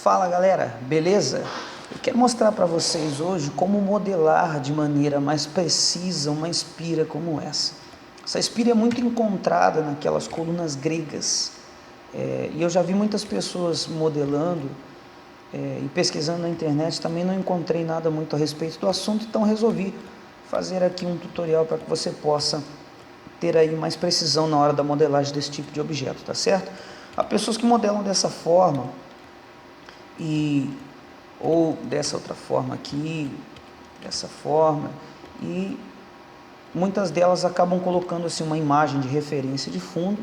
Fala galera, beleza? Eu quero mostrar para vocês hoje como modelar de maneira mais precisa uma espira como essa. Essa espira é muito encontrada naquelas colunas gregas e eu já vi muitas pessoas modelando e pesquisando na internet, também não encontrei nada muito a respeito do assunto, então resolvi fazer aqui um tutorial para que você possa ter aí mais precisão na hora da modelagem desse tipo de objeto, tá certo? Há pessoas que modelam dessa forma ou dessa outra forma aqui, dessa forma, e muitas delas acabam colocando assim uma imagem de referência de fundo,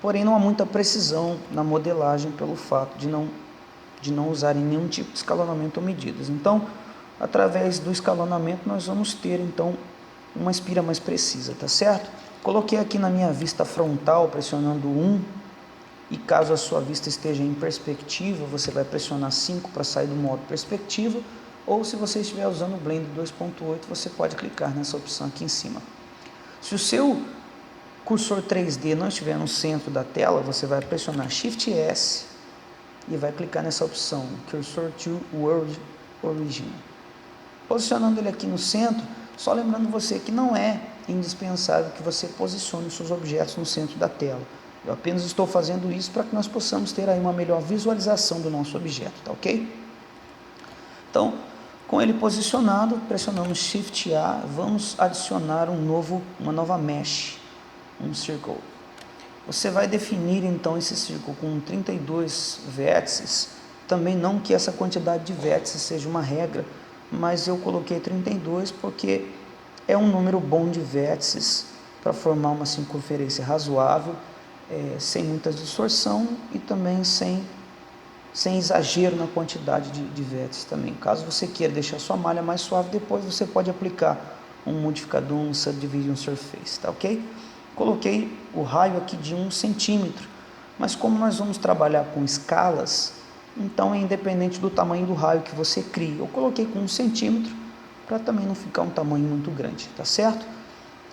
porém não há muita precisão na modelagem pelo fato de não usarem nenhum tipo de escalonamento ou medidas. Então, através do escalonamento nós vamos ter então uma espira mais precisa, tá certo? Coloquei aqui na minha vista frontal, pressionando 1, e caso a sua vista esteja em perspectiva, você vai pressionar 5 para sair do modo perspectiva, ou se você estiver usando o Blender 2.8, você pode clicar nessa opção aqui em cima. Se o seu cursor 3D não estiver no centro da tela, você vai pressionar Shift S e vai clicar nessa opção, Cursor to World Origin. Posicionando ele aqui no centro, só lembrando você que não é indispensável que você posicione os seus objetos no centro da tela. Eu apenas estou fazendo isso para que nós possamos ter aí uma melhor visualização do nosso objeto, tá ok? Então, com ele posicionado, pressionamos Shift A, vamos adicionar uma nova mesh, um circle. Você vai definir então esse círculo com 32 vértices, também não que essa quantidade de vértices seja uma regra, mas eu coloquei 32 porque é um número bom de vértices para formar uma circunferência razoável, sem muita distorção e também sem exagero na quantidade de vértices também. Caso você queira deixar sua malha mais suave, depois você pode aplicar um modificador, um Subdivision Surface, tá ok? Coloquei o raio aqui de 1 centímetro, mas como nós vamos trabalhar com escalas, então é independente do tamanho do raio que você cria. Eu coloquei com 1 centímetro para também não ficar um tamanho muito grande, tá certo?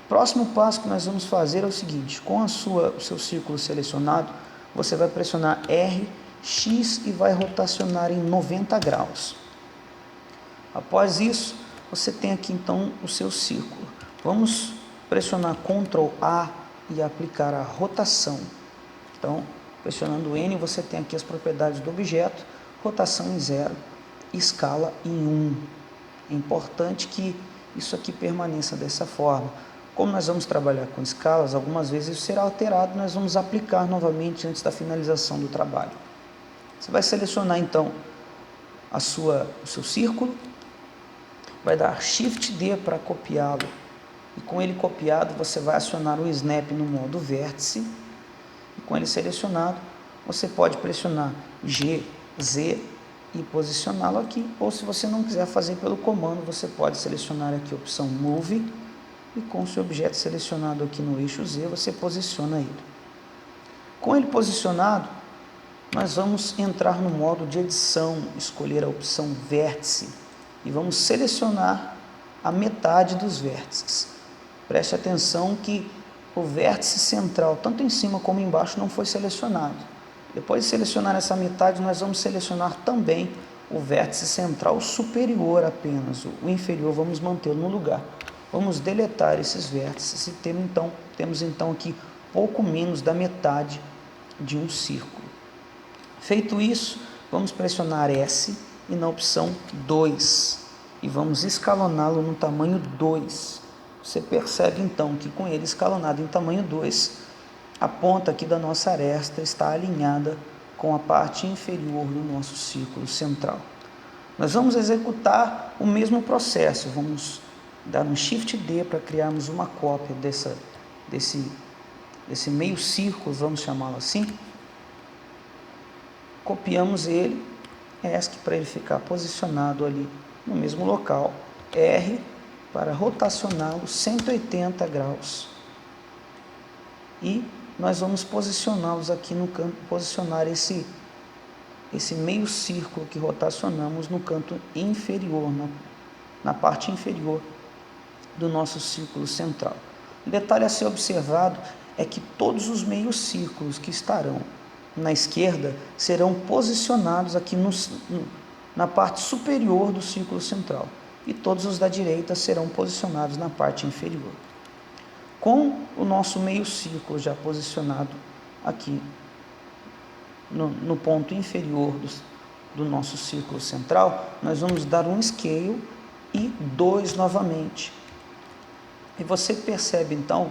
Próximo passo que nós vamos fazer é o seguinte: com o seu círculo selecionado, você vai pressionar R, X e vai rotacionar em 90 graus. Após isso, você tem aqui então o seu círculo. Vamos pressionar Ctrl A e aplicar a rotação. Então, pressionando N, você tem aqui as propriedades do objeto: rotação em 0, escala em 1. É importante que isso aqui permaneça dessa forma. Como nós vamos trabalhar com escalas, algumas vezes isso será alterado, nós vamos aplicar novamente antes da finalização do trabalho. Você vai selecionar então o seu círculo, vai dar Shift D para copiá-lo, e com ele copiado você vai acionar o Snap no modo vértice, e com ele selecionado você pode pressionar G, Z e posicioná-lo aqui, ou se você não quiser fazer pelo comando, você pode selecionar aqui a opção Move, e com o seu objeto selecionado aqui no eixo Z, você posiciona ele. Com ele posicionado, nós vamos entrar no modo de edição, escolher a opção Vértice, e vamos selecionar a metade dos vértices. Preste atenção que o vértice central, tanto em cima como embaixo, não foi selecionado. Depois de selecionar essa metade, nós vamos selecionar também o vértice central superior apenas. O inferior vamos mantê-lo no lugar. Vamos deletar esses vértices e temos então aqui pouco menos da metade de um círculo. Feito isso, vamos pressionar S e na opção 2 e vamos escaloná-lo no tamanho 2. Você percebe então que com ele escalonado em tamanho 2, a ponta aqui da nossa aresta está alinhada com a parte inferior do nosso círculo central. Nós vamos executar o mesmo processo, vamos dar um Shift D para criarmos uma cópia desse meio círculo, vamos chamá-lo assim. Copiamos ele, ESC para ele ficar posicionado ali no mesmo local, R para rotacioná-lo 180 graus. E nós vamos posicioná-los aqui no canto, posicionar esse meio círculo que rotacionamos no canto inferior, na parte inferior do nosso círculo central. Um detalhe a ser observado é que todos os meios círculos que estarão na esquerda serão posicionados aqui na parte superior do círculo central e todos os da direita serão posicionados na parte inferior. Com o nosso meio círculo já posicionado aqui no ponto inferior do nosso círculo central, nós vamos dar um scale e 2 novamente. E você percebe então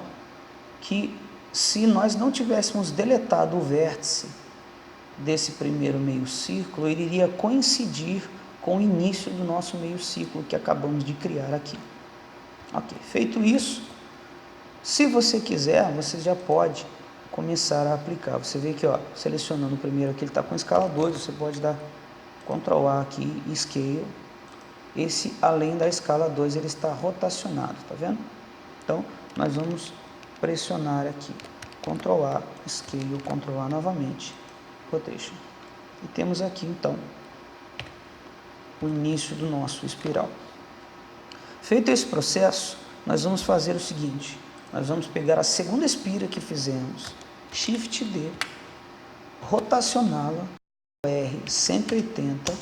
que se nós não tivéssemos deletado o vértice desse primeiro meio círculo, ele iria coincidir com o início do nosso meio círculo que acabamos de criar aqui. Ok, feito isso, se você quiser, você já pode começar a aplicar. Você vê que, ó, selecionando o primeiro aqui, ele está com escala 2, você pode dar Ctrl A aqui e Scale. Esse, além da escala 2, ele está rotacionado, tá vendo? Então, nós vamos pressionar aqui, Ctrl A, Scale, Ctrl A novamente, Rotation. E temos aqui, então, o início do nosso espiral. Feito esse processo, nós vamos fazer o seguinte, nós vamos pegar a segunda espira que fizemos, Shift D, rotacioná-la, R 180,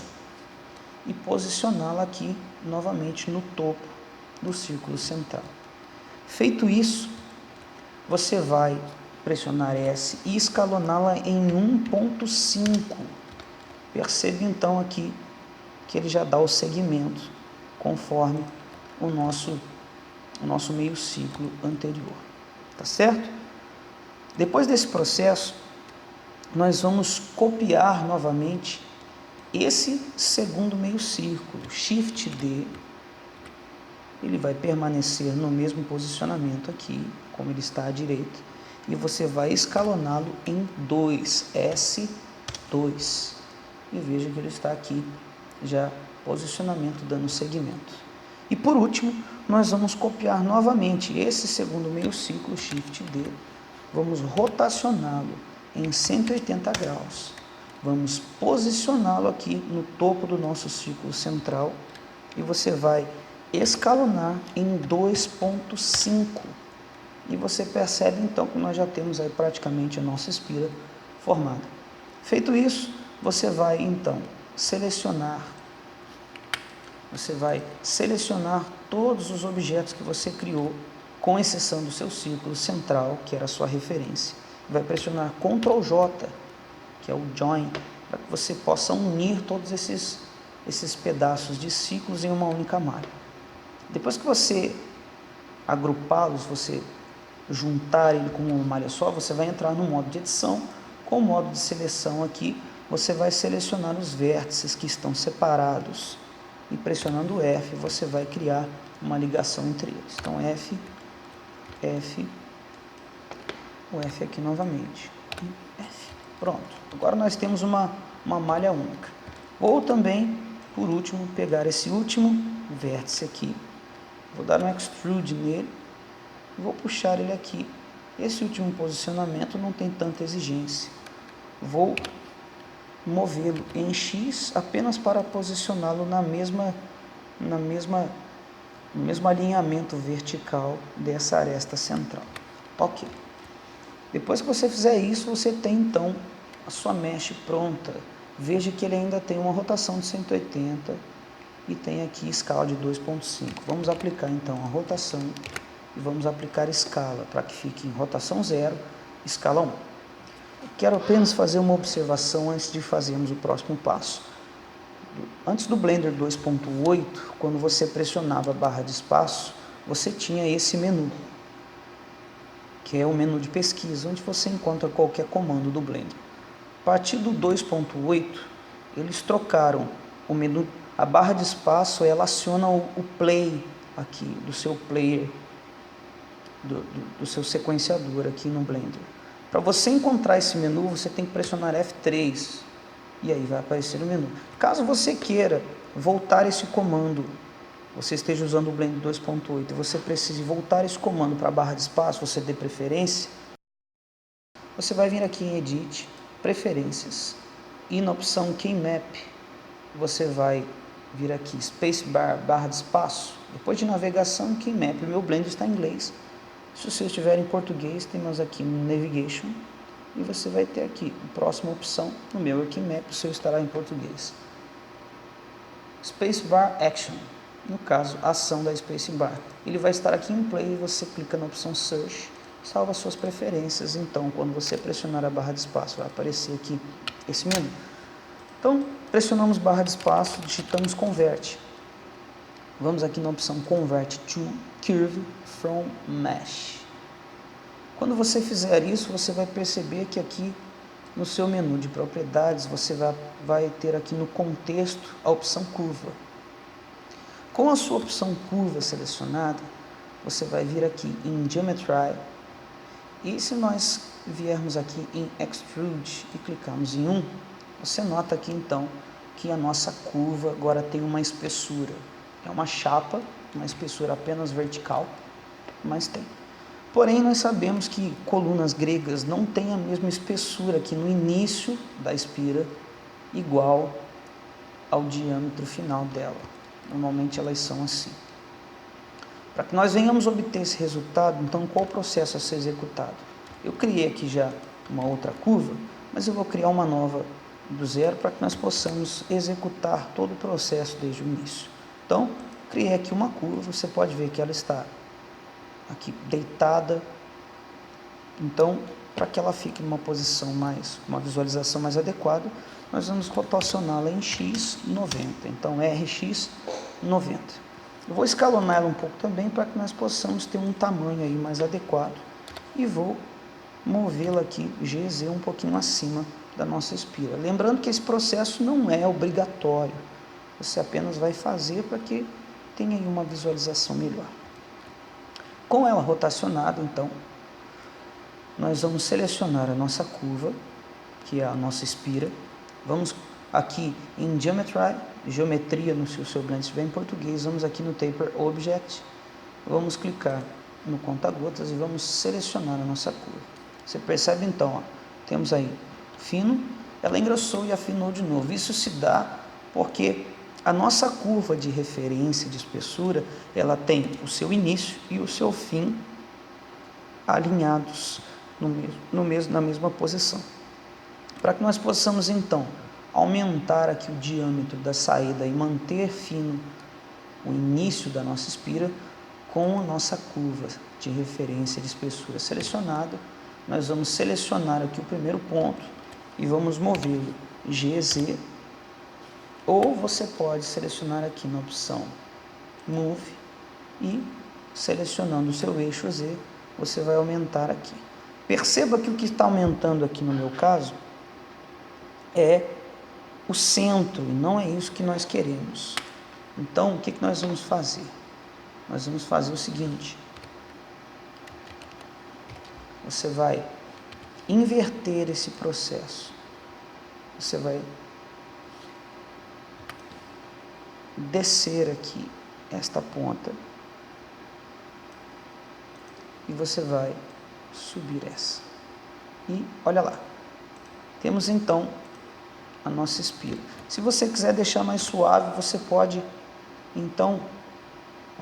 e posicioná-la aqui novamente no topo do círculo central. Feito isso, você vai pressionar S e escaloná-la em 1.5. Percebe então aqui que ele já dá o segmento conforme o nosso meio ciclo anterior. Tá certo? Depois desse processo, nós vamos copiar novamente esse segundo meio círculo, Shift D, ele vai permanecer no mesmo posicionamento aqui, como ele está à direita, e você vai escaloná-lo em 2, S2, e veja que ele está aqui, já posicionamento dando segmento. E por último, nós vamos copiar novamente esse segundo meio ciclo, Shift D, vamos rotacioná-lo em 180 graus, vamos posicioná-lo aqui no topo do nosso círculo central e você vai escalonar em 2.5 e você percebe então que nós já temos aí praticamente a nossa espira formada. Feito isso, você vai então selecionar todos os objetos que você criou, com exceção do seu círculo central, que era a sua referência. Vai pressionar Ctrl J, que é o Join, para que você possa unir todos esses pedaços de ciclos em uma única malha. Depois que você agrupá-los, você juntar ele com uma malha só, você vai entrar no modo de edição. Com o modo de seleção aqui, você vai selecionar os vértices que estão separados e pressionando F, você vai criar uma ligação entre eles. Então, F, o F aqui novamente, F. Pronto, agora nós temos uma malha única. Vou também, por último, pegar esse último vértice aqui, vou dar um Extrude nele, vou puxar ele aqui. Esse último posicionamento não tem tanta exigência. Vou movê-lo em X apenas para posicioná-lo no mesmo alinhamento vertical dessa aresta central. Ok. Depois que você fizer isso, você tem então a sua mesh pronta. Veja que ele ainda tem uma rotação de 180 e tem aqui escala de 2.5. Vamos aplicar então a rotação e vamos aplicar escala para que fique em rotação 0, escala 1. Quero apenas fazer uma observação antes de fazermos o próximo passo. Antes do Blender 2.8, quando você pressionava a barra de espaço, você tinha esse menu, que é o menu de pesquisa, onde você encontra qualquer comando do Blender. A partir do 2.8, eles trocaram o menu, a barra de espaço, ela aciona o play aqui, do seu player, do seu sequenciador aqui no Blender. Para você encontrar esse menu, você tem que pressionar F3 e aí vai aparecer o menu. Caso você queira voltar esse comando, você esteja usando o Blender 2.8 e você precise voltar esse comando para a barra de espaço, você dê preferência, você vai vir aqui em Edit, Preferências, e na opção Keymap, você vai vir aqui, Spacebar, barra de espaço, depois de navegação, Keymap. O meu Blender está em inglês. Se você estiver em português, temos aqui Navigation, e você vai ter aqui a próxima opção. No meu Arquimap, o seu estará em português. Spacebar Action, no caso, a ação da Spacebar. Ele vai estar aqui em Play e você clica na opção Search, salva suas preferências. Então, quando você pressionar a barra de espaço, vai aparecer aqui esse menu. Então, pressionamos barra de espaço, digitamos Convert. Vamos aqui na opção Convert to Curve from Mesh. Quando você fizer isso, você vai perceber que aqui no seu menu de propriedades, você vai ter aqui no contexto a opção curva. Com a sua opção curva selecionada, você vai vir aqui em Geometry, e se nós viermos aqui em Extrude e clicarmos em 1, você nota aqui então que a nossa curva agora tem uma espessura. É uma chapa, uma espessura apenas vertical, mas tem. Porém, nós sabemos que colunas gregas não têm a mesma espessura aqui no início da espira, igual ao diâmetro final dela. Normalmente elas são assim. Para que nós venhamos obter esse resultado, então qual o processo a ser executado? Eu criei aqui já uma outra curva, mas eu vou criar uma nova do zero para que nós possamos executar todo o processo desde o início. Então, criei aqui uma curva, você pode ver que ela está aqui deitada. Então, para que ela fique numa posição uma visualização mais adequada, nós vamos rotacioná-la em x 90. Então, rx 90. Eu vou escalonar ela um pouco também para que nós possamos ter um tamanho aí mais adequado, e vou movê-la aqui GZ um pouquinho acima da nossa espira. Lembrando que esse processo não é obrigatório, você apenas vai fazer para que tenha aí uma visualização melhor. Com ela rotacionada, então, nós vamos selecionar a nossa curva, que é a nossa espira. Vamos aqui em Geometry, Geometria no seu Blender estiver em português, vamos aqui no Taper Object, vamos clicar no conta-gotas e vamos selecionar a nossa curva. Você percebe então, ó, temos aí fino, ela engrossou e afinou de novo. Isso se dá porque a nossa curva de referência de espessura, ela tem o seu início e o seu fim alinhados na mesma posição. Para que nós possamos, então, aumentar aqui o diâmetro da saída e manter fino o início da nossa espira, com a nossa curva de referência de espessura selecionada, nós vamos selecionar aqui o primeiro ponto e vamos movê-lo GZ, ou você pode selecionar aqui na opção Move e selecionando o seu eixo Z, você vai aumentar aqui. Perceba que o que está aumentando aqui no meu caso é o centro, e não é isso que nós queremos. Então, o que nós vamos fazer? Nós vamos fazer o seguinte: você vai inverter esse processo. Você vai descer aqui esta ponta e você vai subir essa. E olha lá, temos então a nossa espira. Se você quiser deixar mais suave, você pode então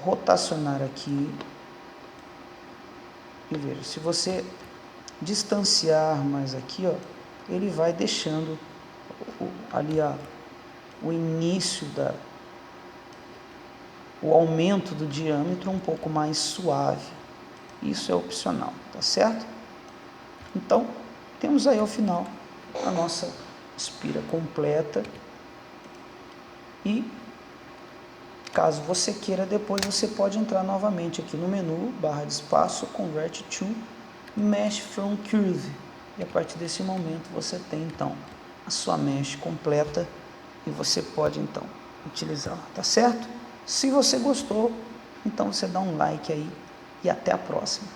rotacionar aqui. E veja, se você distanciar mais aqui, ó, ele vai deixando ali o início o aumento do diâmetro um pouco mais suave. Isso é opcional, tá certo? Então, temos aí ao final a nossa espira completa. E caso você queira depois, você pode entrar novamente aqui no menu, barra de espaço, Convert to Mesh from Curve. E a partir desse momento você tem então a sua mesh completa e você pode então utilizá-la, tá certo? Se você gostou, então você dá um like aí e até a próxima.